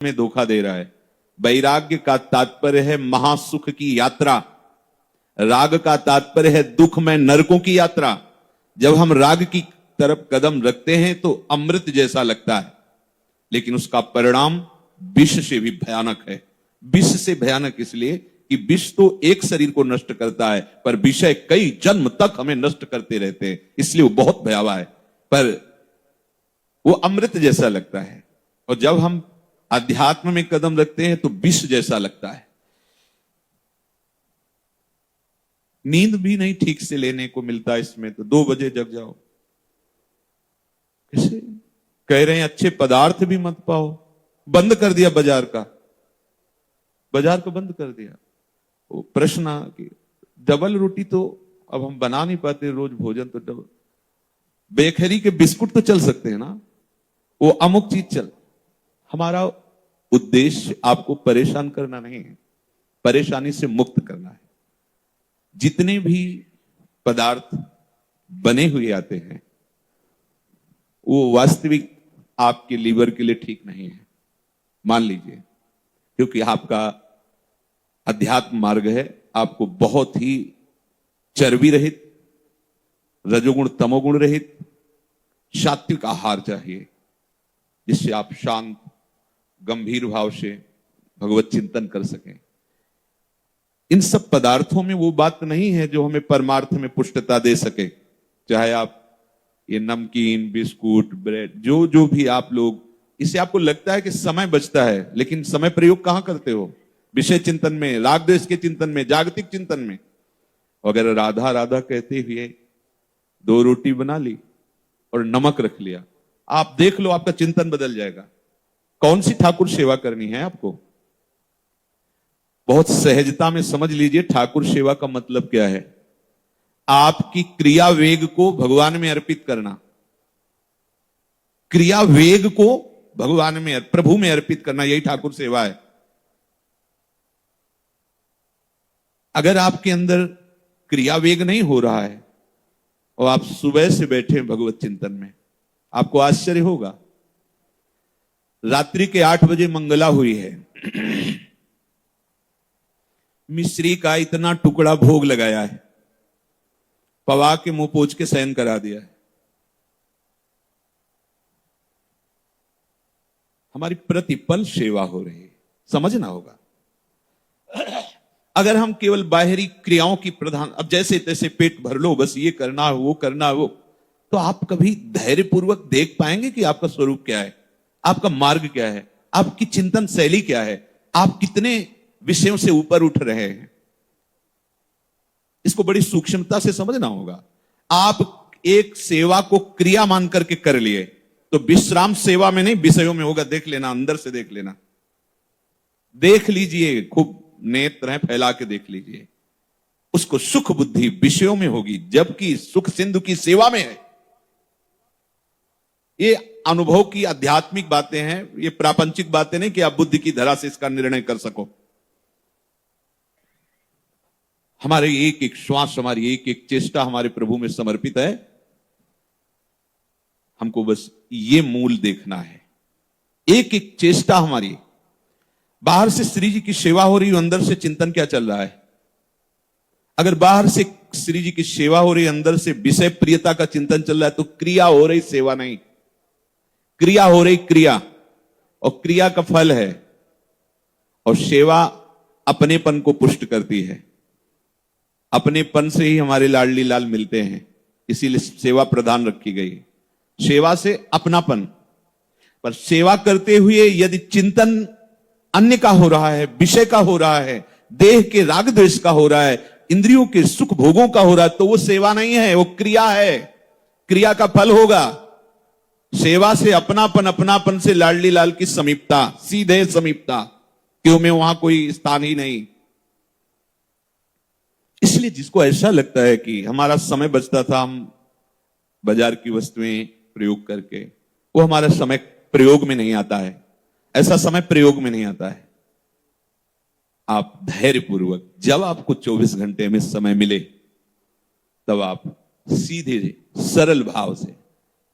में धोखा दे रहा है। वैराग्य का तात्पर्य है महासुख की यात्रा, राग का तात्पर्य है दुख में नरकों की यात्रा। जब हम राग की तरफ कदम रखते हैं तो अमृत जैसा लगता है, लेकिन उसका परिणाम विष से भी भयानक है। विष से भयानक इसलिए कि विष तो एक शरीर को नष्ट करता है, पर विषय कई जन्म तक हमें नष्ट करते रहते हैं, इसलिए वो बहुत भयावह है। पर वो अमृत जैसा लगता है, और जब हम अध्यात्म में कदम रखते हैं तो विष जैसा लगता है। नींद भी नहीं ठीक से लेने को मिलता इसमें, तो 2 बजे जग जाओ। कैसे कह रहे हैं अच्छे पदार्थ भी मत पाओ, बंद कर दिया बाजार का, बाजार को बंद कर दिया। वो प्रश्न कि डबल रोटी तो अब हम बना नहीं पाते रोज भोजन, तो डबल बेकरी के बिस्कुट तो चल सकते हैं ना, वो अमुक चीज चल। हमारा उद्देश्य आपको परेशान करना नहीं है, परेशानी से मुक्त करना है। जितने भी पदार्थ बने हुए आते हैं वो वास्तविक आपके लीवर के लिए ठीक नहीं है, मान लीजिए, क्योंकि आपका अध्यात्म मार्ग है। आपको बहुत ही चर्बी रहित, रजोगुण तमोगुण रहित सात्विक आहार चाहिए, जिससे आप शांत गंभीर भाव से भगवत चिंतन कर सकें। इन सब पदार्थों में वो बात नहीं है जो हमें परमार्थ में पुष्टता दे सके। चाहे आप ये नमकीन, बिस्कुट, ब्रेड, जो जो भी आप लोग, इससे आपको लगता है कि समय बचता है, लेकिन समय प्रयोग कहां करते हो? विषय चिंतन में, राग द्वेष के चिंतन में, जागतिक चिंतन में। अगर राधा राधा कहते हुए 2 रोटी बना ली और नमक रख लिया, आप देख लो आपका चिंतन बदल जाएगा। कौन सी ठाकुर सेवा करनी है आपको? बहुत सहजता में समझ लीजिए ठाकुर सेवा का मतलब क्या है। आपकी क्रिया वेग को भगवान में अर्पित करना, क्रिया वेग को भगवान में, प्रभु में अर्पित करना, यही ठाकुर सेवा है। अगर आपके अंदर क्रिया वेग नहीं हो रहा है और आप सुबह से बैठे भगवत चिंतन में, आपको आश्चर्य होगा। रात्रि के 8 बजे मंगला हुई है, मिश्री का इतना टुकड़ा भोग लगाया है, पवा के मुंह पोंछ के शयन करा दिया है। हमारी प्रतिपल सेवा हो रही है, समझना होगा। अगर हम केवल बाहरी क्रियाओं की प्रधान, अब जैसे तैसे पेट भर लो, बस ये करना है वो करना है वो, तो आप कभी धैर्यपूर्वक देख पाएंगे कि आपका स्वरूप क्या है, आपका मार्ग क्या है, आपकी चिंतन शैली क्या है, आप कितने विषयों से ऊपर उठ रहे हैं। इसको बड़ी सूक्ष्मता से समझना होगा। आप एक सेवा को क्रिया मान करके कर लिए तो विश्राम सेवा में नहीं, विषयों में होगा। देख लेना, अंदर से देख लेना, देख लीजिए, खूब नेत्र है फैला के देख लीजिए। उसको सुख बुद्धि विषयों में होगी, जबकि सुख सिंधु की सेवा में है। ये अनुभव की आध्यात्मिक बातें हैं, ये प्रापंचिक बातें नहीं कि आप बुद्धि की धरा से इसका निर्णय कर सको। हमारे एक एक श्वास, हमारी एक एक चेष्टा हमारे प्रभु में समर्पित है। हमको बस ये मूल देखना है। एक एक चेष्टा हमारी, बाहर से श्री जी की सेवा हो रही है, अंदर से चिंतन क्या चल रहा है। अगर बाहर से श्री जी की सेवा हो रही है, अंदर से विषय प्रियता का चिंतन चल रहा है, तो क्रिया हो रही, सेवा नहीं। क्रिया हो रही, क्रिया, और क्रिया का फल है। और सेवा अपनेपन को पुष्ट करती है। अपनेपन से ही हमारे लाडली लाल मिलते हैं, इसीलिए सेवा प्रधान रखी गई। सेवा से अपनापन, पर सेवा करते हुए यदि चिंतन अन्य का हो रहा है, विषय का हो रहा है, देह के राग द्वेष का हो रहा है, इंद्रियों के सुख भोगों का हो रहा है, तो वो सेवा नहीं है, वो क्रिया है। क्रिया का फल होगा। सेवा से अपनापन, अपनापन से लाडली लाल की समीपता, सीधे समीपता, क्यों में वहां कोई स्थान ही नहीं। इसलिए जिसको ऐसा लगता है कि हमारा समय बचता था हम बाजार की वस्तुएं प्रयोग करके, वो हमारा समय प्रयोग में नहीं आता है। ऐसा समय प्रयोग में नहीं आता है। आप धैर्यपूर्वक, जब आपको 24 घंटे में समय मिले, तब आप सीधे सरल भाव से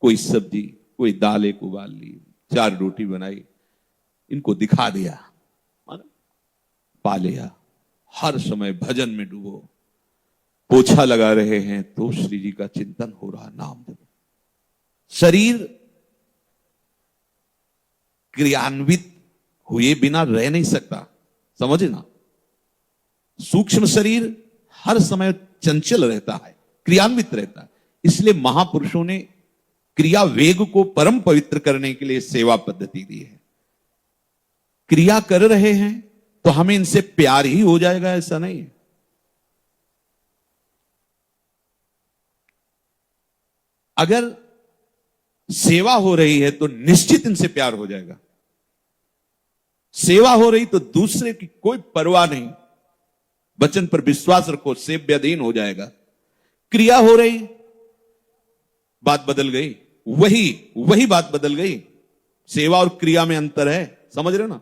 कोई सब्जी, कोई दाल एक उबाल ली, 4 रोटी बनाई, इनको दिखा दिया, पा लिया। हर समय भजन में डूबो, पोछा लगा रहे हैं तो श्री जी का चिंतन हो रहा, नाम जपो। शरीर क्रियान्वित हुए बिना रह नहीं सकता, समझे ना। सूक्ष्म शरीर हर समय चंचल रहता है, क्रियान्वित रहता है। इसलिए महापुरुषों ने क्रिया वेग को परम पवित्र करने के लिए सेवा पद्धति दी है। क्रिया कर रहे हैं तो हमें इनसे प्यार ही हो जाएगा, ऐसा नहीं है। अगर सेवा हो रही है तो निश्चित इनसे प्यार हो जाएगा। सेवा हो रही तो दूसरे की कोई परवाह नहीं, वचन पर विश्वास रखो, सेव्याधीन हो जाएगा। क्रिया हो रही, बात बदल गई, वही बात बदल गई। सेवा और क्रिया में अंतर है, समझ रहे हो ना।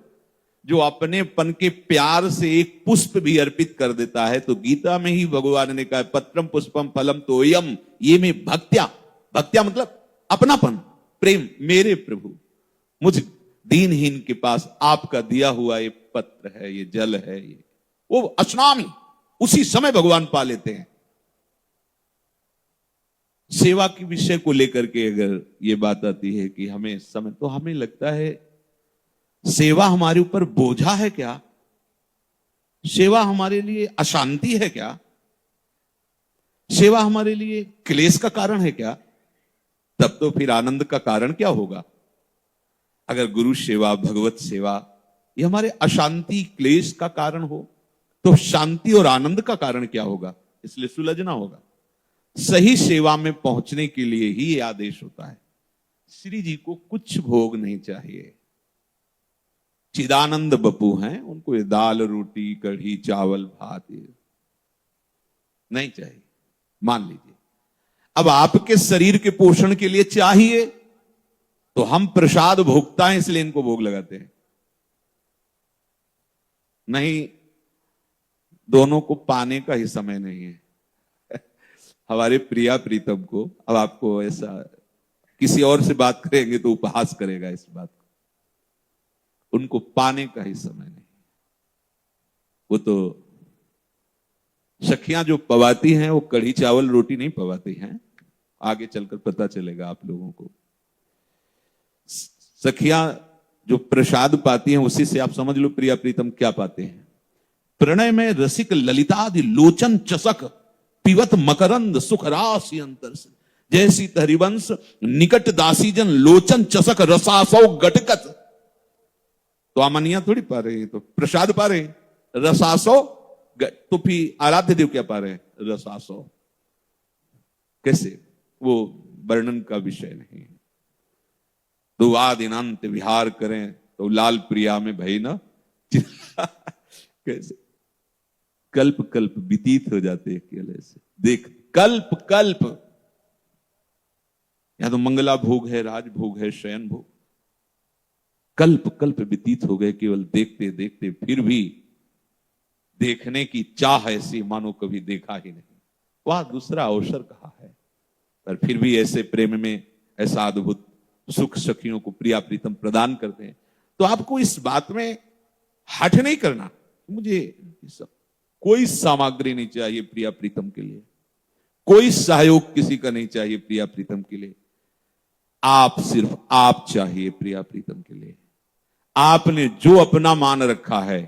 जो अपनेपन के प्यार से एक पुष्प भी अर्पित कर देता है, तो गीता में ही भगवान ने कहा पत्रम पुष्पम फलम तोयम, ये में भक्त्या, भक्त्या मतलब अपनापन, प्रेम। मेरे प्रभु, मुझ दीनहीन के पास आपका दिया हुआ ये पत्र है, ये जल है, ये वो स्नान उसी समय भगवान पा लेते हैं। सेवा के विषय को लेकर के अगर ये बात आती है कि हमें समय, तो हमें लगता है सेवा हमारे ऊपर बोझा है क्या? सेवा हमारे लिए अशांति है क्या? सेवा हमारे लिए क्लेश का कारण है क्या? तब तो फिर आनंद का कारण क्या होगा? अगर गुरु सेवा, भगवत सेवा ये हमारे अशांति क्लेश का कारण हो, तो शांति और आनंद का कारण क्या होगा? इसलिए सुलझना होगा। सही सेवा में पहुंचने के लिए ही ये आदेश होता है। श्री जी को कुछ भोग नहीं चाहिए। चिदानंद बपू हैं, उनको ये दाल रोटी कढ़ी चावल भात नहीं चाहिए, मान लीजिए। अब आपके शरीर के पोषण के लिए चाहिए तो हम प्रसाद भोगता है, इसलिए इनको भोग लगाते हैं। नहीं, दोनों को पाने का ही समय नहीं है। हमारे प्रिया प्रीतम को, अब आपको ऐसा किसी और से बात करेंगे तो उपहास करेगा इस बात को, उनको पाने का ही समय नहीं। वो तो सखियां जो पवाती हैं वो कढ़ी चावल रोटी नहीं पवाती हैं, आगे चलकर पता चलेगा आप लोगों को। सखियां जो प्रसाद पाती हैं उसी से आप समझ लो प्रिया प्रीतम क्या पाते हैं। प्रणय में रसिक ललितादि लोचन चसक पिवत मकरंद सुख राशि अंतर से, जैसी हरिवंश निकट दासी जन लोचन चसक रसासौ गटकत। तो अमनिया थोड़ी पा रहे हैं, तो प्रसाद पा रहे हैं, रसासौ। तो फिर आराध्य देव क्या पा रहे हैं? रसासौ। कैसे? वो वर्णन का विषय नहीं है। दुवादिनांत विहार करें तो लाल प्रिया में भई ना कैसे कल्प कल्प व्यतीत हो जाते अकेले से। देख, कल्प कल्प, यहां तो मंगला भोग है, राज भोग है, शयन भोग, कल्प कल्प व्यतीत हो गए केवल देखते देखते। फिर भी देखने की चाह ऐसी मानो कभी देखा ही नहीं। वह दूसरा अवसर कहा है, पर फिर भी ऐसे प्रेम में ऐसा अद्भुत सुख सखियों को प्रिया प्रीतम प्रदान करते हैं। तो आपको इस बात में हठ नहीं करना, मुझे सब कोई सामग्री नहीं चाहिए प्रिया प्रीतम के लिए, कोई सहयोग किसी का नहीं चाहिए प्रिया प्रीतम के लिए। आप, सिर्फ आप चाहिए प्रिया प्रीतम के लिए। आपने जो अपना मान रखा है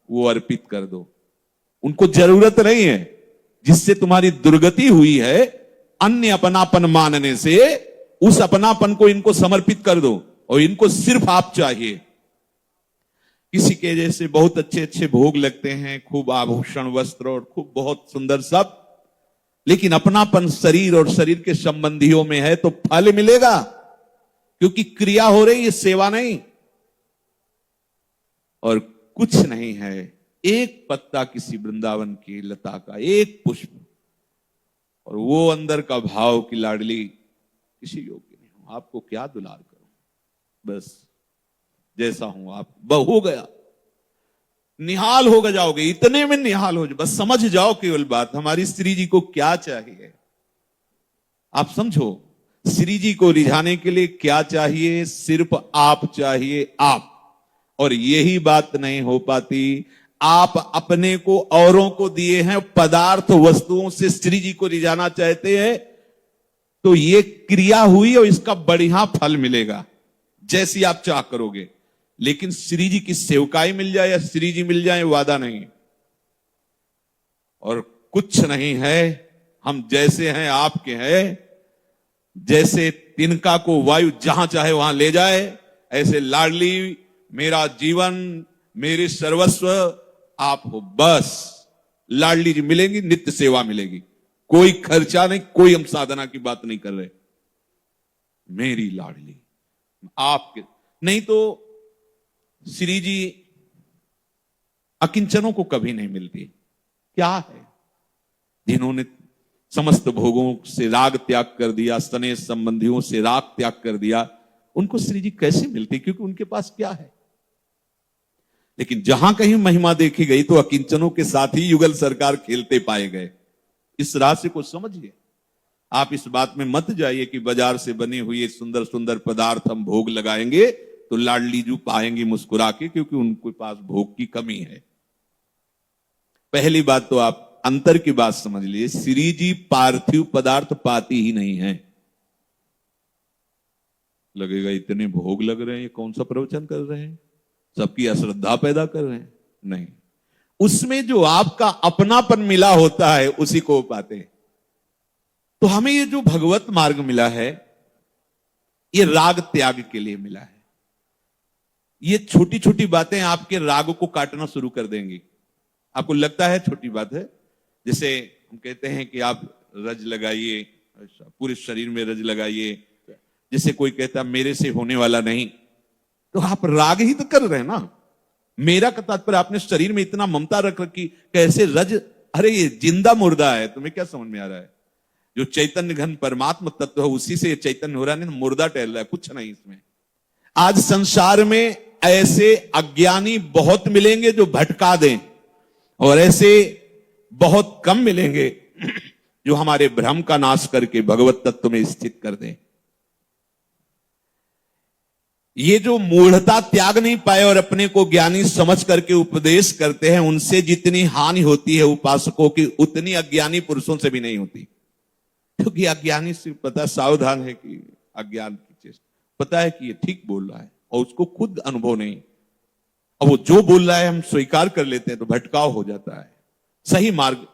वो अर्पित कर दो। उनको जरूरत नहीं है, जिससे तुम्हारी दुर्गति हुई है अन्य अपनापन मानने से, उस अपनापन को इनको समर्पित कर दो और इनको सिर्फ आप चाहिए। किसी के जैसे बहुत अच्छे अच्छे भोग लगते हैं, खूब आभूषण वस्त्र और खूब बहुत सुंदर सब, लेकिन अपनापन शरीर और शरीर के संबंधियों में है तो फल मिलेगा, क्योंकि क्रिया हो रही है, सेवा नहीं। और कुछ नहीं है, एक पत्ता किसी वृंदावन की लता का, एक पुष्प, और वो अंदर का भाव की लाडली किसी योग्य नहीं हूं, आपको क्या दुलार करूं, बस जैसा हूं आप हो गया, निहाल हो जाओगे, इतने में निहाल हो जाओ। बस समझ जाओ केवल बात, हमारी श्री जी को क्या चाहिए। आप समझो, श्री जी को रिझाने के लिए क्या चाहिए? सिर्फ आप चाहिए, आप। और यही बात नहीं हो पाती, आप अपने को औरों को दिए हैं पदार्थ वस्तुओं से श्री जी को रिझाना चाहते हैं, तो ये क्रिया हुई और इसका बढ़िया फल मिलेगा जैसी आप चाह करोगे। लेकिन श्री जी की सेवकाई मिल जाए या श्री जी मिल जाए वादा नहीं। और कुछ नहीं है, हम जैसे हैं आपके हैं। जैसे तिनका को वायु जहां चाहे वहां ले जाए, ऐसे लाडली मेरा जीवन मेरे सर्वस्व आप हो। बस लाडली जी मिलेंगी, नित्य सेवा मिलेगी, कोई खर्चा नहीं, कोई हम साधना की बात नहीं कर रहे। मेरी लाडली आपके नहीं तो श्री जी अकिंचनों को कभी नहीं मिलती। क्या है, जिन्होंने समस्त भोगों से राग त्याग कर दिया, स्नेह संबंधियों से राग त्याग कर दिया, उनको श्री जी कैसे मिलती? क्योंकि उनके पास क्या है। लेकिन जहां कहीं महिमा देखी गई तो अकिंचनों के साथ ही युगल सरकार खेलते पाए गए। इस रहस्य को समझिए। आप इस बात में मत जाइए कि बाजार से बने हुए सुंदर सुंदर पदार्थ हम भोग लगाएंगे तो लाडली जू पाएंगी मुस्कुरा के, क्योंकि उनके पास भोग की कमी है। पहली बात तो आप अंतर की बात समझ लीजिए, श्री जी पार्थिव पदार्थ पाती ही नहीं है। लगेगा इतने भोग लग रहे हैं, ये कौन सा प्रवचन कर रहे हैं, सबकी अश्रद्धा पैदा कर रहे हैं। नहीं, उसमें जो आपका अपनापन मिला होता है उसी को पाते हैं। तो हमें ये जो भगवत मार्ग मिला है, ये राग त्याग के लिए मिला है। ये छोटी छोटी बातें आपके राग को काटना शुरू कर देंगी। आपको लगता है छोटी बात है, जैसे हम कहते हैं कि आप रज लगाइए, पूरे शरीर में रज लगाइए। जैसे कोई कहता है मेरे से होने वाला नहीं, तो आप राग ही तो कर रहे हैं ना। मेरा का तात्पर्य आपने शरीर में इतना ममता रख रखी, कैसे रज, अरे ये जिंदा मुर्दा है। तुम्हें क्या समझ में आ रहा है? जो चैतन्य घन परमात्मा तत्व है उसी से चैतन्य हो रहा है, नहीं मुर्दा टहल रहा है, कुछ नहीं इसमें। आज संसार में ऐसे अज्ञानी बहुत मिलेंगे जो भटका दें, और ऐसे बहुत कम मिलेंगे जो हमारे भ्रम का नाश करके भगवत तत्व में स्थित कर दें। ये जो मूढ़ता त्याग नहीं पाए और अपने को ज्ञानी समझ करके उपदेश करते हैं, उनसे जितनी हानि होती है उपासकों की, उतनी अज्ञानी पुरुषों से भी नहीं होती। क्योंकि अज्ञानी से पता सावधान है कि अज्ञान की चेष्टा, पता है कि ये ठीक बोल रहा है और उसको खुद अनुभव नहीं। अब वो जो बोल रहा है हम स्वीकार कर लेते हैं तो भटकाव हो जाता है। सही मार्ग,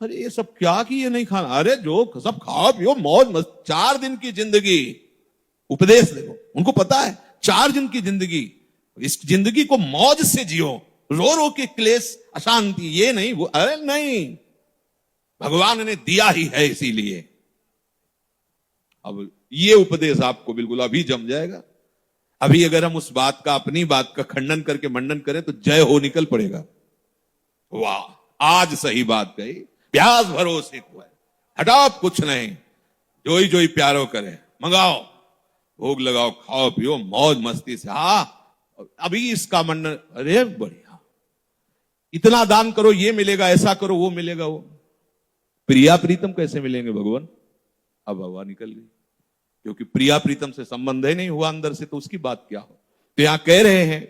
अरे ये सब क्या कि ये नहीं खाना, अरे जो सब खाओ पियो मौज मस्त, 4 दिन की जिंदगी। उपदेश देखो, उनको पता है 4 दिन की जिंदगी, इस जिंदगी को मौज से जियो, रो रो के क्लेश अशांति ये नहीं वो, अरे नहीं, भगवान ने दिया ही है इसीलिए। अब ये उपदेश आपको बिल्कुल अभी जम जाएगा। अभी अगर हम उस बात का, अपनी बात का खंडन करके मंडन करें तो जय हो निकल पड़ेगा। वाह, आज सही बात कही, प्यास भरोसे को है, हटाओ कुछ नहीं, जोई जोई प्यारो करे, मंगाओ भोग लगाओ, खाओ पियो मौज मस्ती से। हाँ अभी इसका मंडन, अरे बढ़िया, इतना दान करो ये मिलेगा, ऐसा करो वो मिलेगा। वो प्रिया प्रीतम कैसे मिलेंगे भगवान? अब हवा निकल गई, क्योंकि प्रिया प्रीतम से संबंध ही नहीं हुआ अंदर से, तो उसकी बात क्या हो। तो यहां कह रहे हैं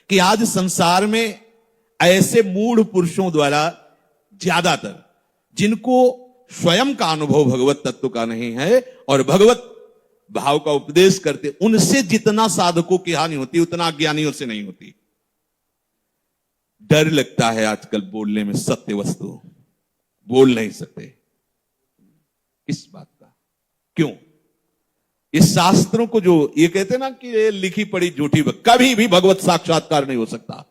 कि आज संसार में ऐसे मूढ़ पुरुषों द्वारा ज्यादातर, जिनको स्वयं का अनुभव भगवत तत्व का नहीं है और भगवत भाव का उपदेश करते, उनसे जितना साधकों की हानि होती उतना अज्ञानियों से नहीं होती। डर लगता है आजकल बोलने में, सत्य वस्तु बोल नहीं सकते। किस बात का? क्यों? इस शास्त्रों को जो ये कहते हैं ना कि ये लिखी पड़ी झूठी, कभी भी भगवत साक्षात्कार नहीं हो सकता।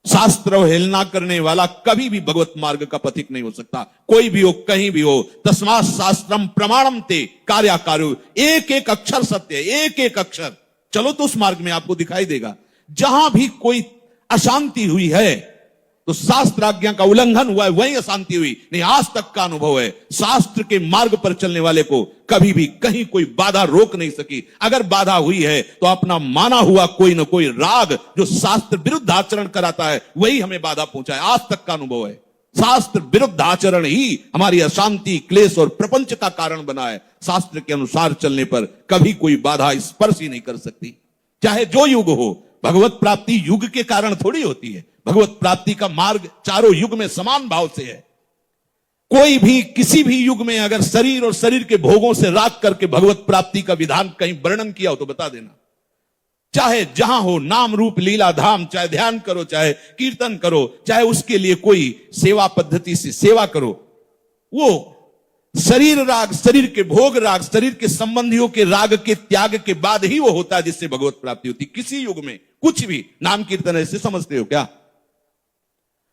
शास्त्र हेलना करने वाला कभी भी भगवत मार्ग का पथिक नहीं हो सकता, कोई भी हो कहीं भी हो। तस्मात् शास्त्रम प्रमाणम ते कार्याकारो, एक एक अक्षर सत्य, एक एक अक्षर। चलो तो उस मार्ग में आपको दिखाई देगा। जहां भी कोई अशांति हुई है तो शास्त्र आज्ञा का उल्लंघन हुआ है, वही अशांति हुई। नहीं, आज तक का अनुभव है, शास्त्र के मार्ग पर चलने वाले को कभी भी कहीं कोई बाधा रोक नहीं सकी। अगर बाधा हुई है तो अपना माना हुआ कोई ना कोई राग जो शास्त्र विरुद्ध आचरण कराता है, वही हमें बाधा पहुंचाए। आज तक का अनुभव है, शास्त्र विरुद्ध आचरण ही हमारी अशांति, क्लेश और प्रपंच का कारण बना है। शास्त्र के अनुसार चलने पर कभी कोई बाधा स्पर्श ही नहीं कर सकती, चाहे जो युग हो। भगवत प्राप्ति युग के कारण थोड़ी होती है। भगवत प्राप्ति का मार्ग चारों युग में समान भाव से है। कोई भी किसी भी युग में अगर शरीर और शरीर के भोगों से राग करके भगवत प्राप्ति का विधान कहीं वर्णन किया हो तो बता देना। चाहे जहां हो, नाम रूप लीला धाम, चाहे ध्यान करो, चाहे कीर्तन करो, चाहे उसके लिए कोई सेवा पद्धति से सेवा करो, वो शरीर राग, शरीर के भोग राग, शरीर के संबंधियों के राग के त्याग के बाद ही वो होता है जिससे भगवत प्राप्ति होती। किसी युग में कुछ भी नाम कीर्तन ऐसे समझते हो क्या?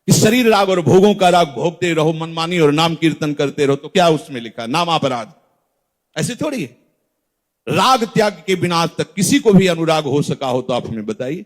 इस शरीर राग और भोगों का राग भोगते रहो मनमानी और नाम कीर्तन करते रहो तो क्या उसमें लिखा? नाम अपराध। ऐसे थोड़ी है। राग त्याग के बिना आज तक किसी को भी अनुराग हो सका हो तो आप हमें बताइए।